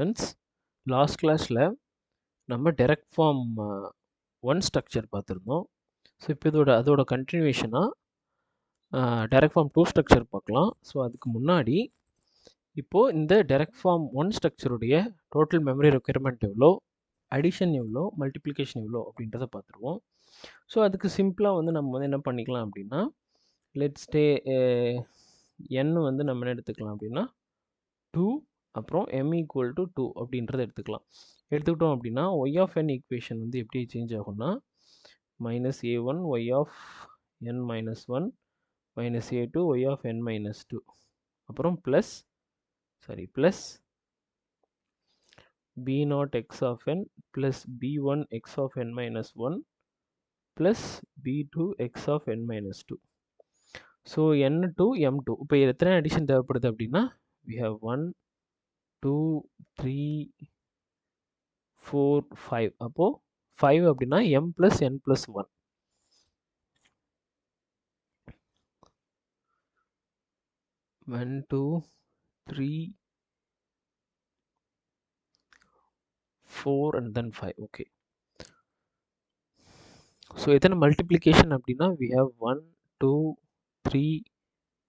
Students, last கிளாஸில் நம்ம direct form 1 structure பார்த்துருந்தோம். ஸோ இப்போ அதோட கண்டினியூஷனாக direct form 2 ஸ்ட்ரக்சர் பார்க்கலாம். ஸோ அதுக்கு முன்னாடி இப்போது இந்த direct form 1 ஸ்ட்ரக்சருடைய டோட்டல் மெமரி ரெக்யர்மெண்ட் எவ்வளோ, அடிஷன் எவ்வளோ, மல்டிப்ளிகேஷன் எவ்வளோ அப்படின்றத பார்த்துருவோம். ஸோ அதுக்கு சிம்பிளாக வந்து நம்ம வந்து என்ன பண்ணிக்கலாம் அப்படின்னா, லெட்ஸ் டே n வந்து நம்ம என்ன எடுத்துக்கலாம் அப்படின்னா 2, அப்புறம் m ஈக்குவல் டு 2 அப்படின்றத எடுத்துக்கலாம். எடுத்துக்கிட்டோம் அப்படின்னா y ஆஃப் n ஈக்குவேஷன் வந்து எப்படி சேஞ்ச் ஆகும்னா -a1 y of n minus 1 -a2 y of n minus 2 அப்புறம் plus b0 x of n plus b1 x of n minus 1 plus b2 x of n minus 2. So n2 m2 இப்போ எத்தனை addition தேவைப்படுது அப்படின்னா we have 1 2 3 4 5. அப்போது 5 அப்படின்னா m plus n plus 1. One 2 3 4 and then 5. Okay, so எத்தனை multiplication அப்படின்னா we have 1 2 3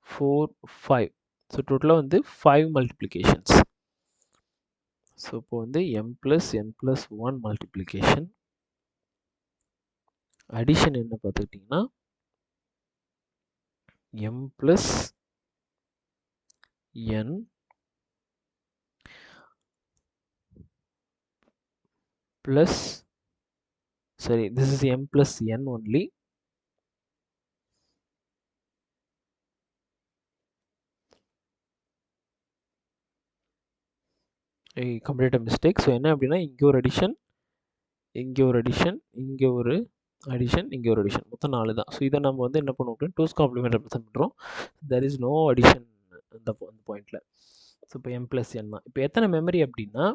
4 5. So டோட்டலாக வந்து 5 மல்டிப்ளிகேஷன்ஸ். ஸோ இப்போ வந்து m plus n plus 1 multiplication. Addition என்ன பார்த்துக்கிட்டிங்கன்னா m plus n plus, sorry, this is m plus n only, I committed a mistake. So என்ன அப்படின்னா இங்கே ஒரு அடிஷன், இங்கே ஒரு அடிஷன், இங்கே ஒரு அடிஷன், இங்கே ஒரு அடிஷன், மொத்தம் 4 தான். ஸோ இதை நம்ம வந்து என்ன பண்ணுவோம் அப்படின்னா 2's காம்ப்ளிமெண்ட் ரெப்ரசென்ட் பண்ணுறோம். தெர் இஸ் நோ அடிஷன் அந்த பாயிண்டில். ஸோ இப்போ m plus n தான். இப்போ எத்தனை மெமரி அப்படின்னா,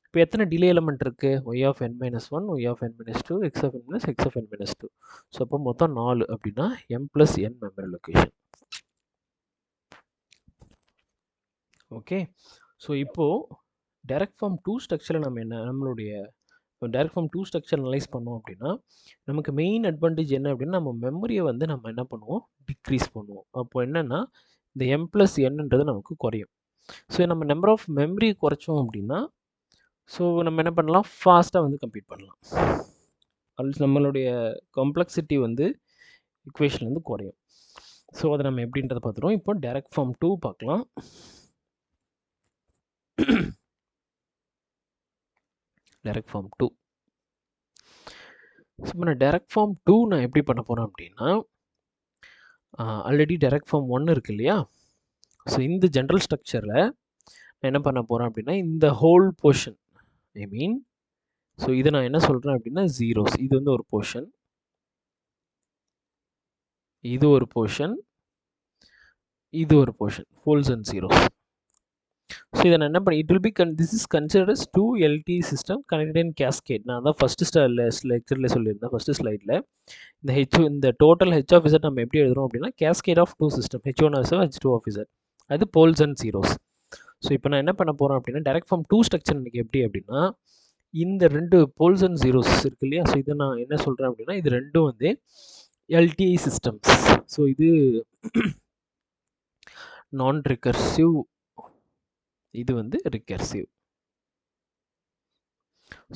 இப்போ எத்தனை டிலே எலமெண்ட் இருக்குது, y of n minus 1 y of n minus 2 x of n minus x of n minus 2. So அப்போ மொத்தம் 4 அப்படின்னா m plus n memory location. Okay, so இப்போது direct form 2 ஸ்ட்ரக்சரில் நம்ம நம்மளுடைய direct form 2 ஸ்ட்ரக்சர் அனலைஸ் பண்ணோம் அப்படின்னா நமக்கு மெயின் அட்வான்டேஜ் என்ன அப்படின்னா நம்ம மெமரியை வந்து நம்ம என்ன பண்ணுவோம், டிக்ரீஸ் பண்ணுவோம். அப்போ என்னென்னா இந்த m plus nன்றது நமக்கு குறையும். ஸோ நம்ம நம்பர் ஆஃப் மெமரி குறைச்சோம் அப்படின்னா ஸோ நம்ம என்ன பண்ணலாம், ஃபாஸ்ட்டாக வந்து கம்ப்ளீட் பண்ணலாம். அது நம்மளுடைய காம்ப்ளெக்சிட்டி வந்து இக்குவேஷன் வந்து குறையும். ஸோ அதை நம்ம எப்படின்றத பார்த்துருவோம். இப்போ direct form 2 பார்க்கலாம். direct form 2. ஸோ இப்போ நான் direct form 2 நான் எப்படி பண்ண போகிறேன் அப்படின்னா, ஆல்ரெடி direct form 1 இருக்கு இல்லையா, ஸோ இந்த ஜென்ரல் ஸ்ட்ரக்சரில் நான் என்ன பண்ண போகிறேன் அப்படின்னா இந்த ஹோல் போர்ஷன், ஐ மீன் ஸோ இதை நான் என்ன சொல்கிறேன் அப்படின்னா ஜீரோஸ். இது வந்து ஒரு போர்ஷன், இது ஒரு போர்ஷன், இது ஒரு portion, poles and zeros. So இதை நான் என்ன பண்ண, it will be this is considered as 2 LTE system connected in cascade. நான் தான் ஃபஸ்ட்டு லெக்சரில் சொல்லியிருந்தேன், ஃபஸ்ட்டு ஸ்லைடில். இந்த டோட்டல் ஹெச் ஆஃப் இசட் நம்ம எப்படி எழுதுறோம் அப்படின்னா cascade of 2 system, H1 of Z, H2 of Z, அது போல்ஸ் அண்ட் ஜீரோஸ். ஸோ இப்போ நான் என்ன பண்ண போகிறேன் அப்படின்னா direct form 2 ஸ்ட்ரக்சர் இன்றைக்கி எப்படி அப்படின்னா இந்த 2 போல்ஸ் அண்ட் ஜீரோஸ் இருக்கு இல்லையா, ஸோ இதை நான் என்ன சொல்கிறேன் அப்படின்னா இது ரெண்டும் வந்து LTE சிஸ்டம்ஸ். ஸோ இது நான் ரிகர்சிவ், இது வந்து ரிகர்சிவ்.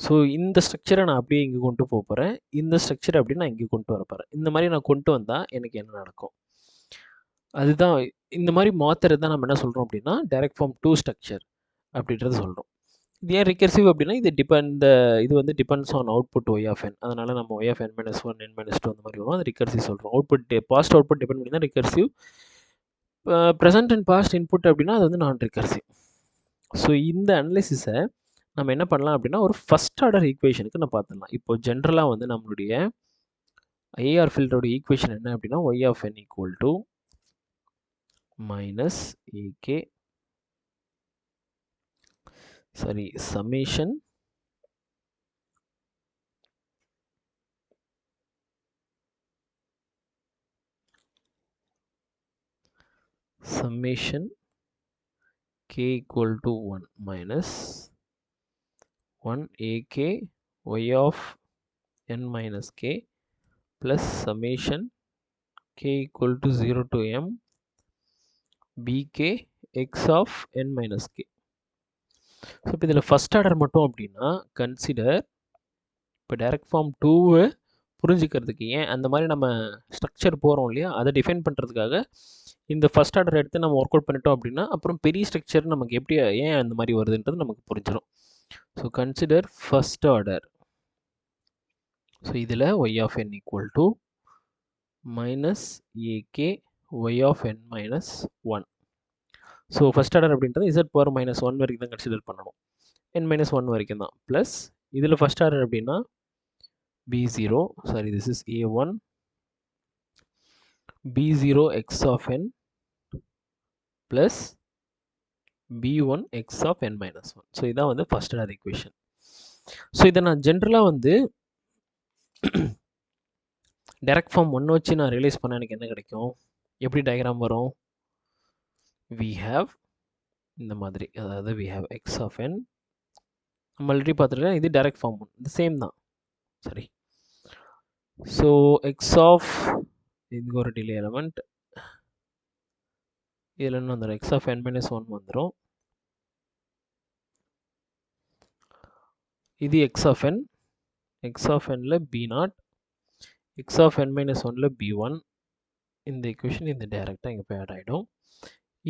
ஸோ இந்த ஸ்ட்ரக்சரை நான் அப்படியே இங்கே கொண்டு போகிறேன், இந்த ஸ்ட்ரக்சரை அப்படி நான் இங்கே கொண்டு வர போகிறேன். இந்த மாதிரி நான் கொண்டு வந்தால் எனக்கு என்ன நடக்கும், அதுதான் இந்த மாதிரி மாற்றுறது தான் நம்ம என்ன சொல்கிறோம் அப்படின்னா direct form 2 ஸ்ட்ரக்சர் அப்படின்றது சொல்கிறோம். இது ஏன் ரிகர்சிவ் அப்படின்னா இது வந்து depends on output y of n. அதனால் நம்ம y of n minus 1 n minus 2 அந்த மாதிரி வரும், அது ரிகர்சிவ் சொல்கிறோம். அவுட்புட் பாஸ்ட் அவுட்புட் டிபெண்ட் பண்ணி தான் recursive. Present and past input அப்படின்னா அது வந்து நான் ரிகர்சிவ். ஸோ இந்த அனலிசிஸை நம்ம என்ன பண்ணலாம் அப்படின்னா ஒரு ஃபஸ்ட் ஆர்டர் ஈக்குவேஷனுக்கு நான் பார்த்துடலாம். இப்போ ஜென்ரலாக வந்து நம்மளுடைய ஐஆர் ஃபில்டரோட ஈக்குவேஷன் என்ன அப்படின்னா y of n equal to minus a k summation k equal to 1 minus 1 ak y of n minus k plus summation k equal to 0 to m bk x of n minus k. So இப்போ இதில் first order மட்டும் அப்படின்னா consider இப்போ direct form 2 புரிஞ்சுக்கிறதுக்கு ஏன் அந்த மாதிரி நம்ம ஸ்ட்ரக்சர் போகிறோம் இல்லையா, அதை டிஃபைன் பண்ணுறதுக்காக இந்த ஃபஸ்ட் ஆர்டர் எடுத்து நம்ம ஒர்க் அவுட் பண்ணிட்டோம் அப்படின்னா அப்புறம் பெரிய ஸ்ட்ரக்சர் நமக்கு எப்படி ஏன் அந்த மாதிரி வருதுன்றது நமக்கு புரிஞ்சிடும். So consider first order. So இதில் y of n equal to minus AK y of n minus 1. So first order அப்படின்றது z power minus 1 வரைக்கும் தான் கன்சிடர் பண்ணணும், n minus 1 வரைக்கும் தான். ப்ளஸ் இதில் ஃபஸ்ட் ஆர்டர் அப்படின்னா b0, sorry this is a1 b0 x of n plus b1 x of n minus 1. So இதான் வந்து ஃபஸ்ட் ஆர்டர் ஈக்குவேஷன். ஸோ இதை நான் ஜென்ரலாக வந்து டைரக்ட் ஃபார்ம் 1 வச்சு நான் ரியலைஸ் பண்ண எனக்கு என்ன கிடைக்கும், எப்படி டயக்ராம் வரும், we have இந்த மாதிரி, அதாவது we have x of n, நம்ம ஆல்ரெடி பார்த்துருக்கேன், இது டைரக்ட் ஃபார்ம் 1, இது சேம் தான், சரி. ஸோ x of இங்கே ஒரு டிலே எலமெண்ட், இதில் என்ன வந்துடும், x of n minus 1 வந்துடும். இது x of n, x of nல b0, x of n minus 1ல b1. இந்த ஈக்குவேஷன் இந்த டைரெக்டாக இங்கே போய் ஆட் ஆகிடும்.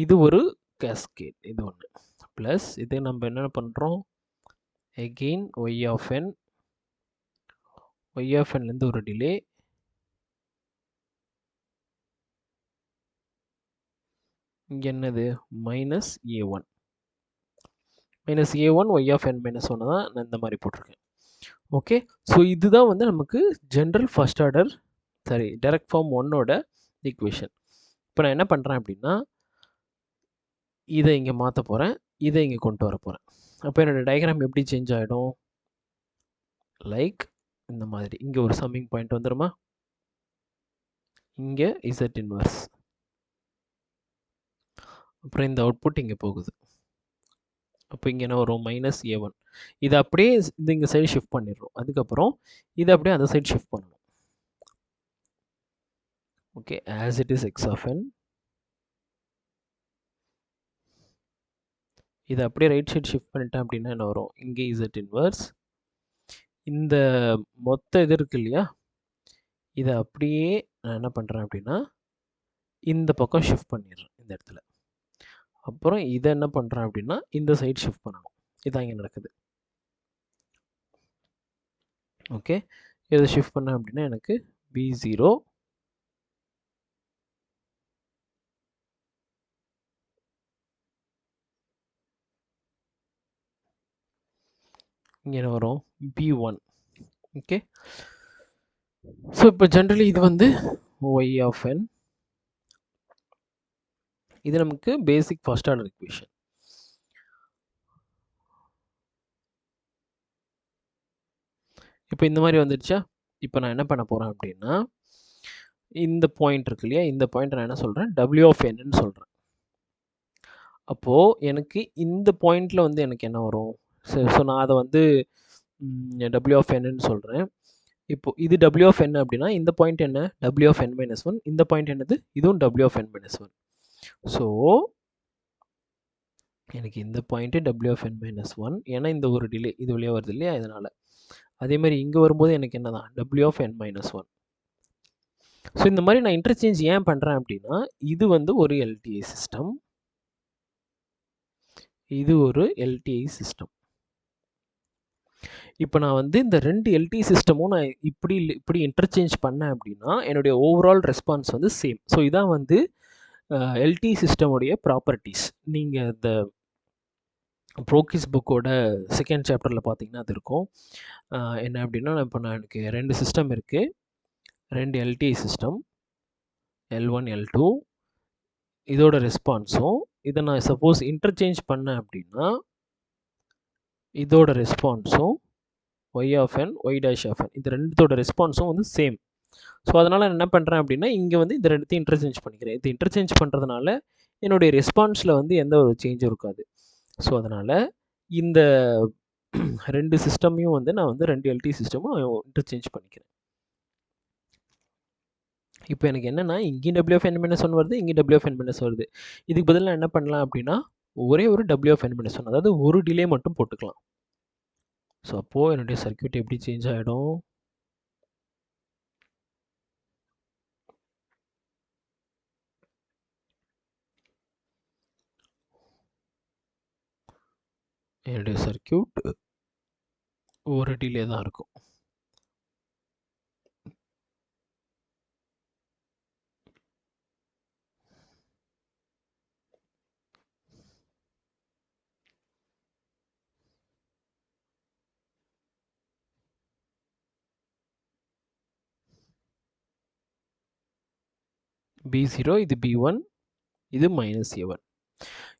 இது ஒரு கேஸ்கேட், இது ஒன்று. ப்ளஸ் இது நம்ம என்ன பண்ணுறோம், again y of n, y of nலேருந்து ஒரு டிலே, இங்கே என்னது minus a1, minus a1 y of n minus 1 தான் நான் இந்த மாதிரி போட்டிருக்கேன். ஓகே, ஸோ இதுதான் வந்து நமக்கு general first order, sorry direct form 1ஓட ஈக்குவேஷன். இப்போ நான் என்ன பண்ணுறேன் அப்படின்னா இதை இங்கே மாற்ற போகிறேன், இதை இங்கே கொண்டு வர போகிறேன். அப்போ என்னோடய டயக்ராம் எப்படி சேஞ்ச் ஆகிடும், லைக் இந்த மாதிரி. இங்கே ஒரு சம்மிங் பாயிண்ட் வந்துடுமா, இங்கே இசட் இன்வர்ஸ், அப்புறம் இந்த அவுட்புட் இங்கே போகுது. அப்போ இங்கே என்ன வரும், மைனஸ் a1. இதை அப்படியே இது இங்கே சைடு ஷிஃப்ட் பண்ணிடுறோம், அதுக்கப்புறம் இதை அப்படியே அந்த சைடு ஷிஃப்ட் பண்ணணும். Okay, as it is x of n, இதை அப்படியே ரைட் சைடு ஷிஃப்ட் பண்ணிட்டேன் அப்படின்னா என்ன வரும், இங்கே இசட் இன்வர்ஸ், இந்த மொத்த இது இருக்கு இல்லையா, இதை அப்படியே நான் என்ன பண்ணுறேன் அப்படின்னா இந்த பக்கம் ஷிஃப்ட் பண்ணிடுறேன் இந்த இடத்துல. அப்புறம் இதை என்ன பண்ணுறேன் அப்படின்னா இந்த சைடு ஷிஃப்ட் பண்ணணும், இதான் இங்கே நடக்குது. ஓகே, இதை ஷிஃப்ட் பண்ணேன் அப்படின்னா எனக்கு b0 இங்கே என்ன வரும், b1. ஓகே, ஸோ இப்போ ஜென்ரலி இது வந்து y of n, இது நமக்கு பேசிக் ஃபர்ஸ்ட் ஆர்டர் ஈக்குவேஷன். இப்போ இந்த மாதிரி வந்துடுச்சா. இப்போ நான் என்ன பண்ண போகிறேன் அப்படின்னா இந்த பாயிண்ட் இருக்கு இல்லையா, இந்த பாயிண்ட் நான் என்ன சொல்கிறேன், w of n ன்னு சொல்கிறேன். அப்போது எனக்கு இந்த பாயிண்டில் வந்து எனக்கு என்ன வரும், ஸோ நான் அதை வந்து w of n ன்னு சொல்கிறேன். இப்போது இது w of n அப்படின்னா இந்த பாயிண்ட் என்ன, w of n minus 1, இந்த பாயிண்ட் என்னது, இதுவும் w of n minus 1. So எனக்கு இந்த point w of n minus 1, ஏன்னா இந்த ஒரு டிலே இது வழியாக வருது இல்லையா, இதனால். அதே மாதிரி இங்கே வரும்போது எனக்கு என்ன தான், w of n minus 1. So இந்த மாதிரி நான் இன்டர்சேஞ்ச் ஏன் பண்ணுறேன் அப்படின்னா இது வந்து ஒரு எல்டிஐ சிஸ்டம், இது ஒரு எல்டிஐ சிஸ்டம். இப்போ நான் வந்து இந்த ரெண்டு எல்டி சிஸ்டமும் நான் இப்படி இன்டர்சேஞ்ச் பண்ணேன் அப்படின்னா என்னுடைய ஓவரால் ரெஸ்பான்ஸ் வந்து சேம். ஸோ இதான் வந்து எல்டி சிஸ்டமுடைய ப்ராப்பர்ட்டிஸ். நீங்கள் இந்த ப்ரோகிஸ் புக்கோட செகண்ட் சாப்டரில் பார்த்தீங்கன்னா அது இருக்கும். என்ன அப்படின்னா இப்போ எனக்கு ரெண்டு சிஸ்டம் இருக்குது, ரெண்டு எல்டிஐ சிஸ்டம் L1 L2, இதோட ரெஸ்பான்ஸும் இதை நான் சப்போஸ் இன்டர்சேஞ்ச் பண்ணேன் அப்படின்னா இதோட ரெஸ்பான்ஸும் y of n, y dash of n, இந்த ரெண்டுத்தோட ரெஸ்பான்ஸும் வந்து சேம். ஸோ அதனால் நான் என்ன பண்ணுறேன் அப்படின்னா இங்கே வந்து இந்த ரெண்டுத்தையும் இன்டர்சேஞ்ச் பண்ணிக்கிறேன். இது இன்டர்சேஞ்ச் பண்ணுறதுனால என்னுடைய ரெஸ்பான்ஸில் வந்து எந்த ஒரு சேஞ்சும் இருக்காது. ஸோ அதனால் இந்த 2 சிஸ்டமையும் வந்து நான் வந்து 2 எல்டி சிஸ்டமும் இன்டர்சேஞ்ச் பண்ணிக்கிறேன். இப்போ எனக்கு என்னன்னா, இங்கேயும் WF(n-1) வருது, இங்கேயும் WF(n-1) வருது. இதுக்கு பதிலா நான் என்ன பண்ணலாம் அப்படின்னா, ஒரே ஒரு WF(n-1), அதாவது ஒரு டிலே மட்டும் போட்டுக்கலாம். ஸோ அப்போது என்னுடைய சர்க்யூட் எப்படி சேஞ்ச் ஆகிடும்? என்னுடைய சர்க்யூட் ஒரு டிலே தான் இருக்கும். B0, இது B1, இது -A1.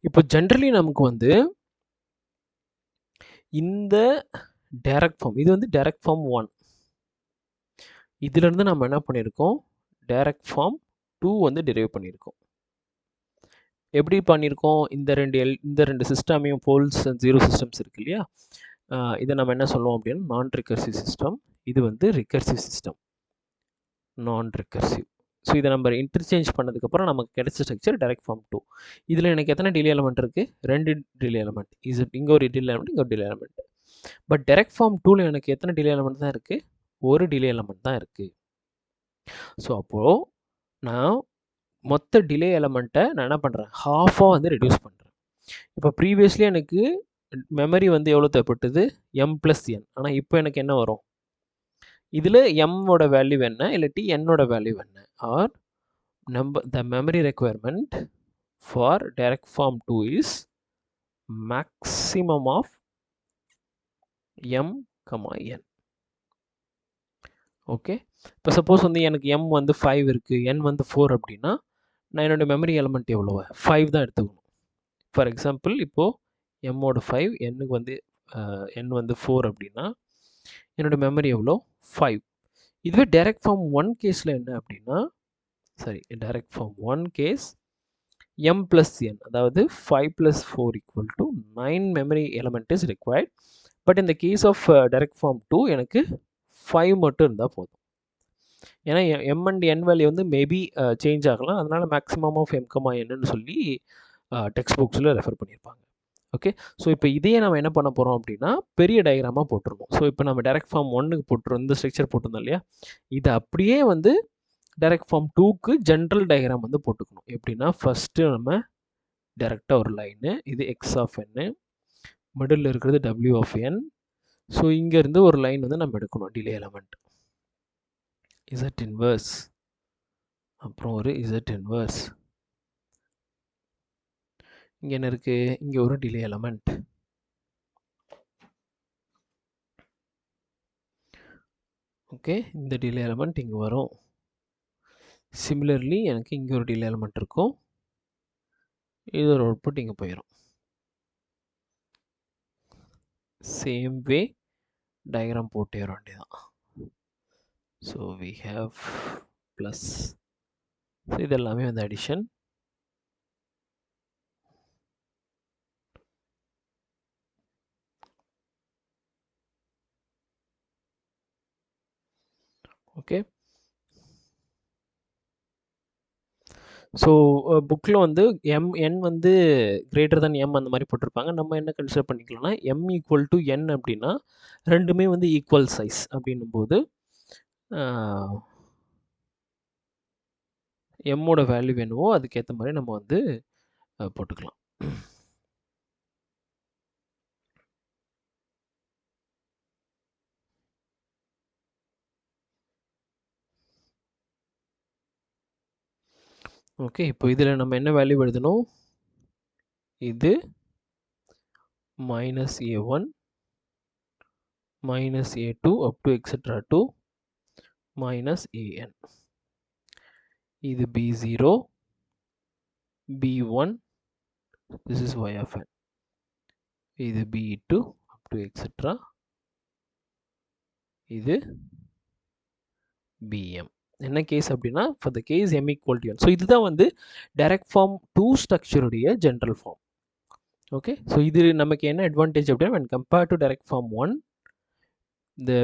இப்போ ஜென்ரலி நமக்கு வந்து இந்த டைரக்ட் ஃபார்ம், இது வந்து டைரக்ட் ஃபார்ம் 1. இதிலிருந்து நம்ம என்ன பண்ணியிருக்கோம், டைரக்ட் ஃபார்ம் 2 வந்து டெரைவ் பண்ணியிருக்கோம். எப்படி பண்ணியிருக்கோம், இந்த ரெண்டு சிஸ்டமையும் போல்ஸ் அண்ட் ஜீரோ சிஸ்டம்ஸ் இருக்கு இல்லையா, இதை நம்ம என்ன சொல்லுவோம் அப்படின்னா நான் ரிகர்சிவ் சிஸ்டம். இது வந்து ரிகர்சிவ் சிஸ்டம், நான் ரிகர்சிவ். ஸோ இதை நம்ம இன்டர்சேஞ்ச் பண்ணதுக்கப்புறம் நமக்கு கிடைச்ச ஸ்ட்ரக்சர் டைரக்ட் ஃபார்ம் 2. இதில் எனக்கு எத்தனை டிலே எலமெண்ட் இருக்குது, 2 டிலே எலமெண்ட். இங்கே ஒரு டிலே எலமெண்ட், இங்கே ஒரு delay element. But direct form 2ல் எனக்கு எத்தனை டிலே எலமெண்ட் தான் இருக்குது, ஒரு டிலே எலமெண்ட் தான் இருக்குது. ஸோ அப்போது நான் மொத்த டிலே எலமெண்ட்டை நான் என்ன பண்ணுறேன், ஹாஃபாக வந்து ரெடியூஸ் பண்ணுறேன். இப்போ ப்ரீவியஸ்லி எனக்கு மெமரி வந்து எவ்வளோ தேவைப்பட்டது, m+n. ஆனால் இப்போ எனக்கு என்ன வரும், இதில் எம்மோட வேல்யூ என்ன, இல்லாட்டி என்னோட வேல்யூ என்ன, or the memory requirement for direct form 2 is maximum of m,n. Okay. இப்போ சப்போஸ் வந்து எனக்கு m வந்து 5 இருக்குது, n வந்து 4 அப்படின்னா நான் என்னோடய மெமரி எலமெண்ட் எவ்வளோ, 5 தான் எடுத்துக்கணும். ஃபார் எக்ஸாம்பிள் இப்போது எம்மோட 5, என்னுக்கு வந்து n வந்து 4 அப்படின்னா என்னோடய மெமரி எவ்வளோ, 5. இதுவே டைரக்ட் ஃபார்ம் 1 கேஸில் என்ன அப்படின்னா, டைரக்ட் ஃபார்ம் 1 கேஸ் m+n, அதாவது 5 + 4 = 9 memory element is required. But இந்த கேஸ் ஆஃப் டைரக்ட் ஃபார்ம் 2 எனக்கு 5 மட்டும் இருந்தால் போதும். ஏன்னா m அண்ட் n வேல்யூ வந்து மேபி சேஞ்ச் ஆகலாம், அதனால் மேக்ஸிமம் ஆஃப் m,n சொல்லி டெக்ஸ்ட் புக்ஸில் ரெஃபர் பண்ணியிருப்பாங்க. ஓகே. ஸோ இப்போ இதையே நம்ம என்ன பண்ண போகிறோம் அப்படின்னா பெரிய டயக்ராமாக போட்டுருவோம். ஸோ இப்போ நம்ம டைரக்ட் ஃபார்ம் 1க்கு போட்டுருவோம், இந்த ஸ்ட்ரக்சர் போட்டிருந்தோம் இல்லையா, இது அப்படியே வந்து டைரக்ட் ஃபார்ம் 2க்கு ஜென்ரல் டயக்ராம் வந்து போட்டுக்கணும். எப்படின்னா ஃபஸ்ட்டு நம்ம டைரெக்டாக ஒரு லைனு, இது x(n), மிடில் இருக்கிறது w(n). ஸோ இங்கேருந்து ஒரு லைன் வந்து நம்ம எடுக்கணும், டிலே எலமெண்ட் z இன்வர்ஸ், அப்புறம் ஒரு z இன்வர்ஸ். இங்கே என்ன இருக்குது, இங்கே ஒரு டிலே எலமெண்ட். ஓகே, இந்த டிலே எலமெண்ட் இங்கே வரும். சிமிலர்லி எனக்கு இங்கே ஒரு டிலே எலமெண்ட் இருக்கும், இது ஒரு அவுட்புட் இங்கே போயிடும். சேம் வே டயக்ராம் போட்டே வர வேண்டியதான். So we have plus, so இது எல்லாமே வந்து அடிஷன். ஓகே. ஸோ புக்கில் வந்து n வந்து கிரேட்டர் தென் m அந்த மாதிரி போட்டிருப்பாங்க. நம்ம என்ன கன்சிடர் பண்ணிக்கலாம்னா m = n அப்படின்னா ரெண்டுமே வந்து ஈக்குவல் சைஸ் அப்படின்னும் போது எம்மோட வேல்யூ வேணுமோ அதுக்கேற்ற மாதிரி நம்ம வந்து போட்டுக்கலாம். ஓகே. இப்போ இதில் நம்ம என்ன வேல்யூ எழுதணும், இது -a1 -a2 up to etc. to -an. இது b0 b1, this is y of n. இது b2 up to etc. இது bm. என்ன கேஸ் அப்படின்னா for the case m = n. So இதுதான் வந்து டைரக்ட் ஃபார்ம் 2 ஸ்ட்ரக்சருடைய ஜென்ரல் ஃபார்ம். ஓகே. ஸோ இது நமக்கு என்ன அட்வான்டேஜ் அப்படின்னா when compared to direct form 1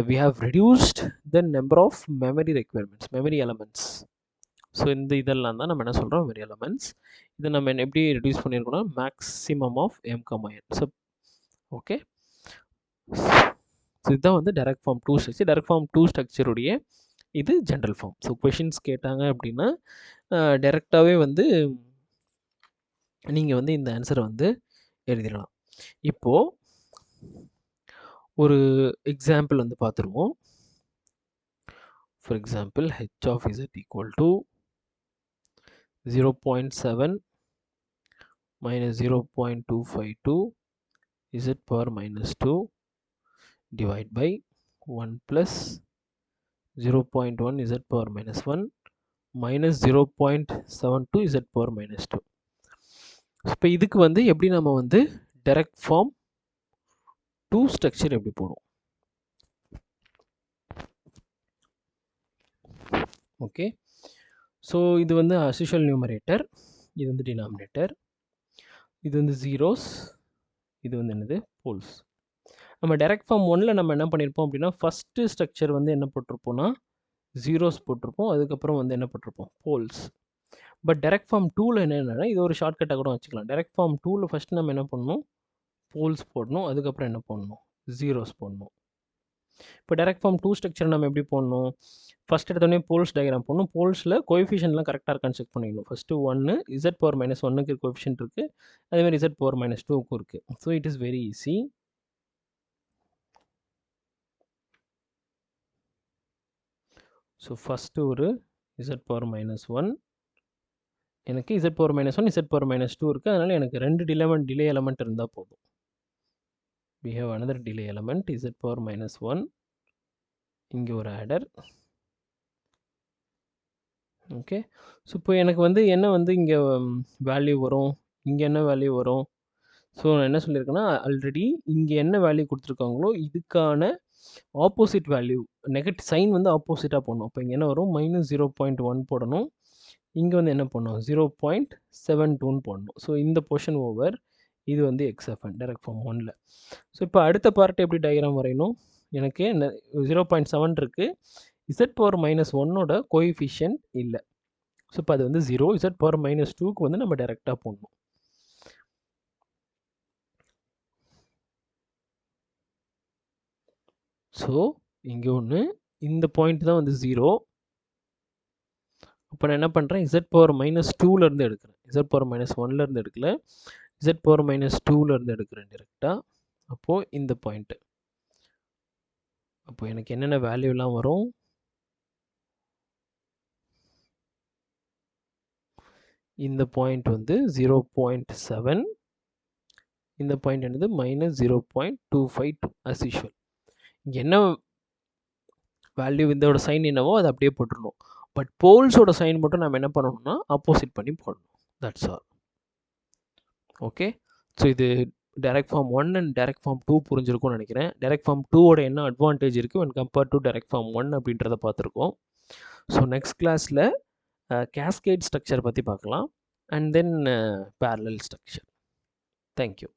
we have reduced the number of memory requirements, memory elements. So இந்த இதெல்லாம் தான் நம்ம என்ன சொல்கிறோம் memory elements. இதை நம்ம எப்படி ரெடியூஸ் பண்ணியிருக்கோம்னா maximum of m, n. So okay. So இதுதான் வந்து direct form 2 structure. direct form 2 ஸ்ட்ரக்சருடைய இது ஜென்ரல் ஃபார்ம். ஸோ கொஷின்ஸ் கேட்டாங்க அப்படின்னா டைரெக்டாகவே வந்து நீங்கள் வந்து இந்த ஆன்சரை வந்து எழுதிடலாம். இப்போது ஒரு எக்ஸாம்பிள் வந்து பார்த்துருவோம். For example h of z equal to 0.7 minus 0.252 z power minus 2 divide by 1 plus 0.1 z power minus 1 minus 0.72 z power minus 2. இப்போ இதுக்கு வந்து எப்படி நம்ம வந்து direct form 2 ஸ்ட்ரக்சர் எப்படி போடுவோம்? ஓகே. ஸோ இது வந்து as usual நியூமரேட்டர், இது வந்து டினாமினேட்டர், இது வந்து ஜீரோஸ், இது வந்து என்னது போல்ஸ். நம்ம direct form 1ல் நம்ம என்ன பண்ணியிருப்போம் அப்படின்னா ஃபஸ்ட்டு ஸ்ட்ரக்சர் வந்து என்ன போட்டிருப்போம்னா ஜீரோஸ் போட்டிருப்போம், அதுக்கப்புறம் வந்து என்ன போட்டிருப்போம் போல்ஸ். பட் direct form 2ல் என்னென்னா இது ஒரு ஷார்ட்கட்டாக கூட வச்சுக்கலாம். direct form 2ல் ஃபஸ்ட்டு நம்ம என்ன பண்ணணும் போல்ஸ் போடணும், அதுக்கப்புறம் என்ன பண்ணணும் ஜீரோஸ் போடணும். இப்போ direct form 2 ஸ்ட்ரக்சர் நம்ம எப்படி போடணும்? ஃபஸ்ட் எடுத்தோடனே போல்ஸ் டயக்ராம் போடணும். போல்ஸில் கோஎஃபிஷியன்ட்லாம் கரெக்டாக இருக்கான்னு செக் பண்ணிக்கணும். ஃபஸ்ட்டு 1 z பவர் மைனஸ் 1க்கு கோஎஃபிஷியன்ட் இருக்குது, அதேமாதிரி z பவர் மைனஸ் 2க்கும் இருக்குது. So it is very easy. So first ஒரு z பவர் மைனஸ் 1, எனக்கு z power minus 1 z power minus 2 இருக்குது, அதனால் எனக்கு 2 டிலே எலமெண்ட் இருந்தால் போதும். we have another delay element z power minus 1, இங்கே ஒரு ஆடர். ஓகே. ஸோ இப்போ எனக்கு வந்து என்ன வந்து இங்கே வேல்யூ வரும், இங்கே என்ன வேல்யூ வரும்? ஸோ நான் என்ன சொல்லியிருக்கேன்னா ஆல்ரெடி இங்கே என்ன வேல்யூ கொடுத்துருக்காங்களோ இதுக்கான ஆப்போசிட் வேல்யூ நெகட்டிவ் சைன் வந்து ஆப்போசிட்டாக போடணும். அப்போ இங்கே என்ன வரும் -0.1 போடணும், இங்கே வந்து என்ன பண்ணணும் 0.72 போடணும். ஸோ இந்த போர்ஷன் ஓவர், இது வந்து XFN direct form 1ல். ஸோ இப்போ அடுத்த பார்ட் எப்படி டயக்ராம் வரையணும்? எனக்கு 0.7 இருக்குது, z பவர் மைனஸ் 1ஓட கோஎஃபிஷியன்ட் இல்லை. ஸோ இப்போ அது வந்து 0, z பவர் மைனஸ் 2க்கு வந்து நம்ம டைரெக்டாக போடணும். ஸோ இங்கே ஒன்று, இந்த பாயிண்ட் தான் வந்து 0. அப்போ நான் என்ன பண்ணுறேன் z பவர் மைனஸ் 2லேருந்து எடுக்கிறேன், z பவர் மைனஸ் 1லேருந்து எடுக்கல, z பவர் மைனஸ் 2லேருந்து எடுக்கிறேன் டைரெக்டாக. அப்போது இந்த பாயிண்ட்டு, அப்போ எனக்கு என்னென்ன வேல்யூலாம் வரும்? இந்த பாயிண்ட் வந்து 0.7, இந்த பாயிண்ட் என்னது -0.252 as usual. இங்கே என்ன வேல்யூ இதோட சைன் என்னவோ அதை அப்படியே போட்டுடணும். பட் போல்ஸோட சைன் மட்டும் நம்ம என்ன பண்ணணும்னா ஆப்போசிட் பண்ணி போடணும். That's all. ஓகே. ஸோ இது direct form 1 and direct form 2 புரிஞ்சிருக்கும்னு நினைக்கிறேன். டைரக்ட் ஃபார்ம் 2ஓட என்ன அட்வான்டேஜ் இருக்குது when compared to direct form 1 அப்படின்றத பார்த்துருக்கோம். ஸோ நெக்ஸ்ட் கிளாஸில் கேஸ்கேட் ஸ்ட்ரக்சர் பற்றி பார்க்கலாம், and then parallel structure. Thank you.